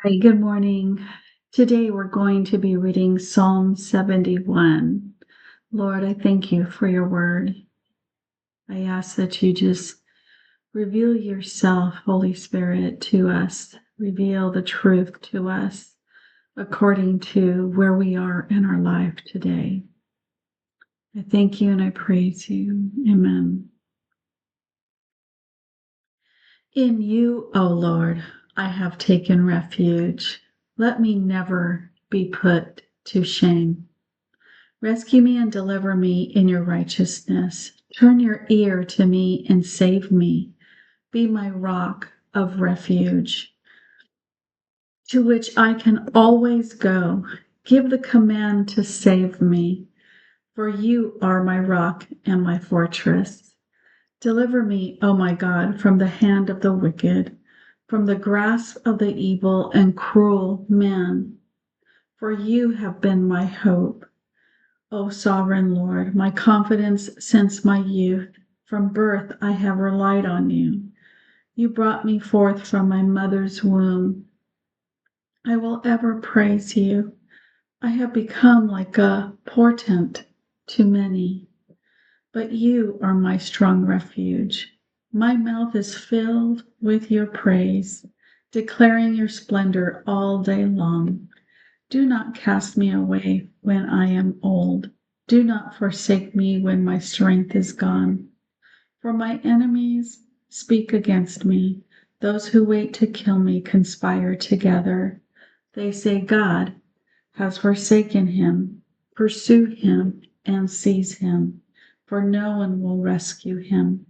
Hey, good morning. Today we're going to be reading Psalm 71. Lord, I thank you for your word. I ask that you just reveal yourself, Holy Spirit, to us. Reveal the truth to us according to where we are in our life today. I thank you and I praise you. Amen. In you, O Lord, I have taken refuge. Let me never be put to shame. Rescue me and deliver me in your righteousness. Turn your ear to me and save me. Be my rock of refuge, to which I can always go. Give the command to save me, for you are my rock and my fortress. Deliver me, O my God, from the hand of the wicked, from the grasp of the evil and cruel men, for you have been my hope. O sovereign Lord, my confidence since my youth, from birth I have relied on you. You brought me forth from my mother's womb. I will ever praise you. I have become like a portent to many, but you are my strong refuge. My mouth is filled with your praise, declaring your splendor all day long. Do not cast me away when I am old. Do not forsake me when my strength is gone. For my enemies speak against me. Those who wait to kill me conspire together. They say, God has forsaken him. Pursue him and seize him, for no one will rescue him.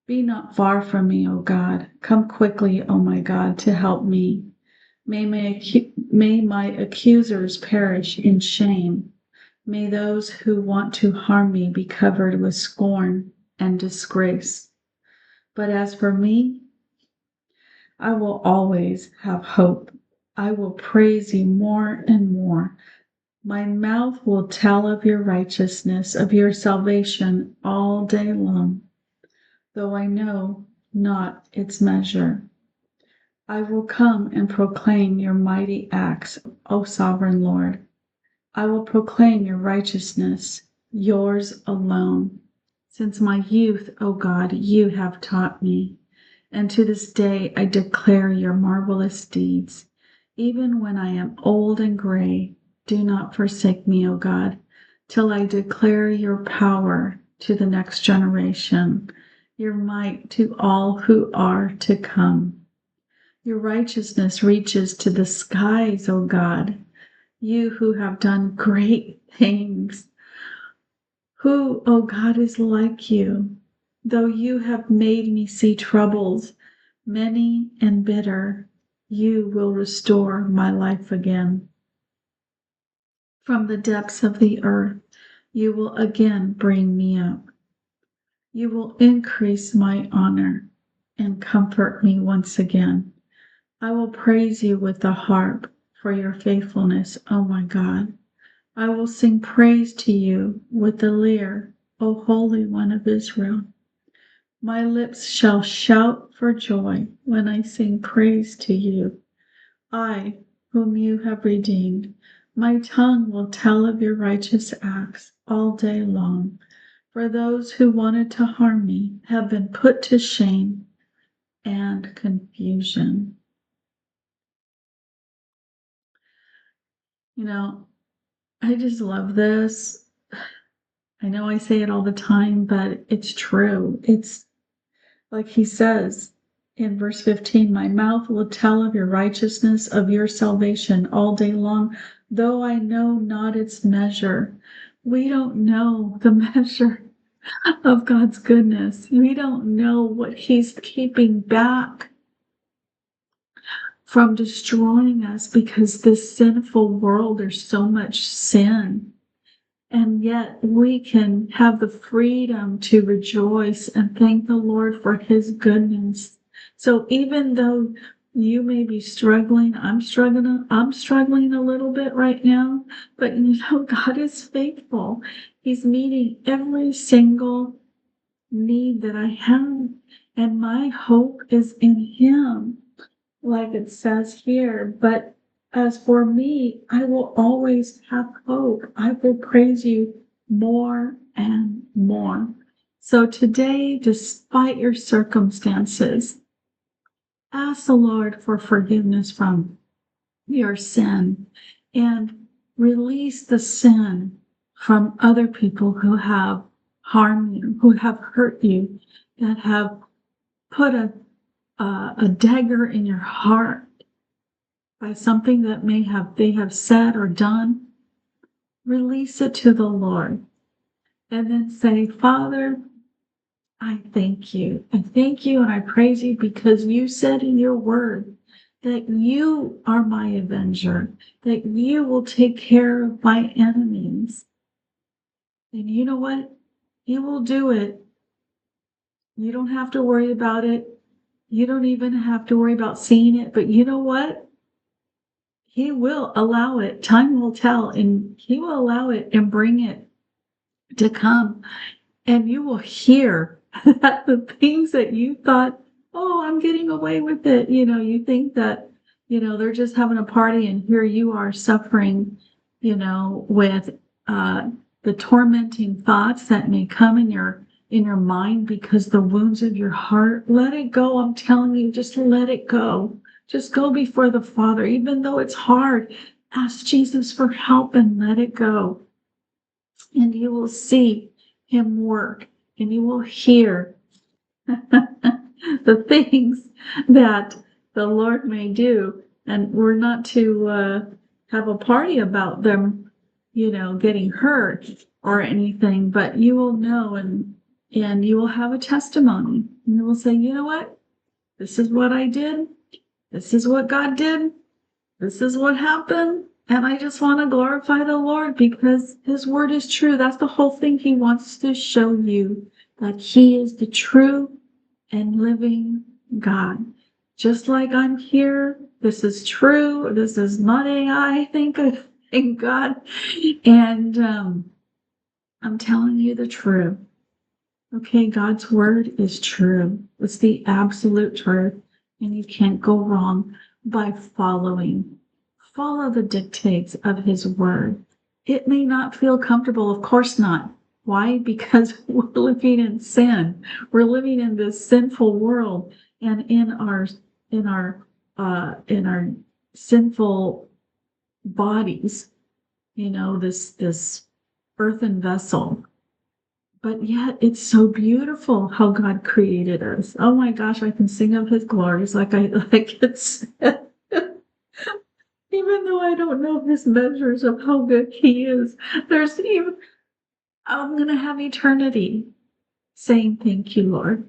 Be not far from me, O God. Come quickly, O my God, to help me. May my accusers perish in shame. May those who want to harm me be covered with scorn and disgrace. But as for me, I will always have hope. I will praise you more and more. My mouth will tell of your righteousness, of your salvation all day long, though I know not its measure. I will come and proclaim your mighty acts, O sovereign Lord. I will proclaim your righteousness, yours alone. Since my youth, O God, you have taught me, and to this day I declare your marvelous deeds. Even when I am old and gray, do not forsake me, O God, till I declare your power to the next generation, your might to all who are to come. Your righteousness reaches to the skies, O God. You who have done great things. Who, O God, is like you? Though you have made me see troubles, many and bitter, you will restore my life again. From the depths of the earth, you will again bring me up. You will increase my honor and comfort me once again. I will praise you with the harp for your faithfulness, O my God. I will sing praise to you with the lyre, O Holy One of Israel. My lips shall shout for joy when I sing praise to you, I, whom you have redeemed. My tongue will tell of your righteous acts all day long, for those who wanted to harm me have been put to shame and confusion. You know, I just love this. I know I say it all the time, but it's true. It's like he says in verse 15, my mouth will tell of your righteousness, of your salvation all day long, though I know not its measure. We don't know the measure of God's goodness. We don't know what he's keeping back from destroying us because this sinful world, there's so much sin. And yet we can have the freedom to rejoice and thank the Lord for his goodness. So even though you may be struggling, I'm struggling a little bit right now, but you know, God is faithful. He's meeting every single need that I have, and my hope is in him. like it says here. But as for me, I will always have hope. I will praise you more and more. So today, despite your circumstances, ask the Lord for forgiveness from your sin and release the sin from other people who have harmed you, who have hurt you, that have put a dagger in your heart by something that they have said or done. Release it to the Lord and then say, Father, I thank you. I thank you and I praise you because you said in your word that you are my avenger, that you will take care of my enemies. And you know what? You will do it. You don't have to worry about it. You don't even have to worry about seeing it. But you know what? He will allow it. Time will tell, and he will allow it and bring it to come. And you will hear that the things that you thought, oh, I'm getting away with it. You think that, they're just having a party, and here you are suffering, with the tormenting thoughts that may come in your mind because the wounds of your heart. Let it go. I'm telling you, just let it go. Just go before the Father, even though it's hard. Ask Jesus for help and let it go. And you will see him work, and you will hear the things that the Lord may do. And we're not to have a party about them, getting hurt or anything, but you will know, and you will have a testimony. And you will say, you know what? This is what I did. This is what God did. This is what happened. And I just want to glorify the Lord because his word is true. That's the whole thing. He wants to show you that he is the true and living God. Just like I'm here, this is true. This is not AI. Thank God. And I'm telling you the truth. Okay, God's word is true. It's the absolute truth. And you can't go wrong by following. Follow the dictates of his word. It may not feel comfortable, of course not. Why? Because we're living in sin. We're living in this sinful world, and in our sinful bodies, this earthen vessel. But yet it's so beautiful how God created us. Oh my gosh, I can sing of his glories like it said. Even though I don't know his measures of how good he is, I'm going to have eternity saying thank you, Lord,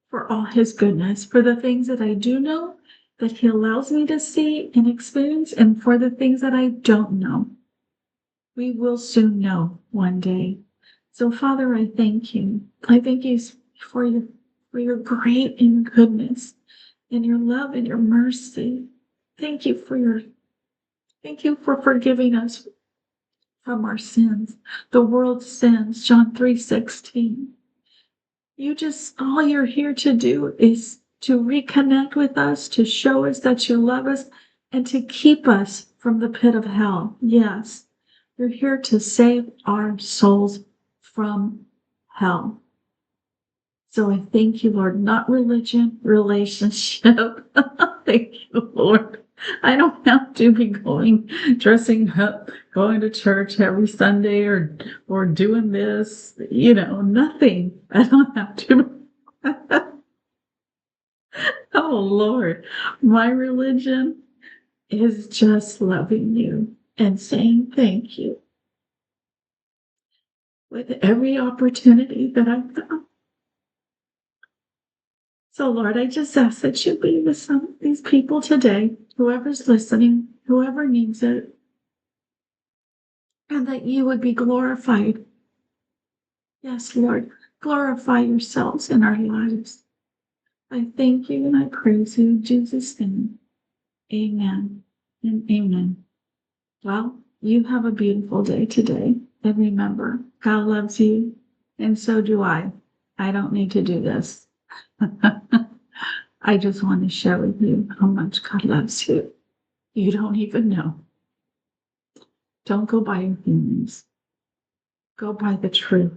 for all his goodness, for the things that I do know that he allows me to see and experience, and for the things that I don't know. We will soon know one day. So, Father, I thank you. I thank you for your great and goodness and your love and your mercy. Thank you for forgiving us from our sins, the world's sins, John 3:16. All you're here to do is to reconnect with us, to show us that you love us, and to keep us from the pit of hell. Yes, you're here to save our souls from hell. So I thank you, Lord, not religion, relationship. Thank you, Lord. I don't have to be dressing up, going to church every Sunday or doing this, nothing. I don't have to. Oh, Lord, my religion is just loving you and saying thank you with every opportunity that I've got. So, Lord, I just ask that you be with some of these people today, whoever's listening, whoever needs it, and that you would be glorified. Yes, Lord, glorify yourselves in our lives. I thank you and I praise you in Jesus' name. Amen and amen. Well, you have a beautiful day today. And remember, God loves you, and so do I. I don't need to do this. I just want to share with you how much God loves you. You don't even know. Don't go by your feelings. Go by the truth.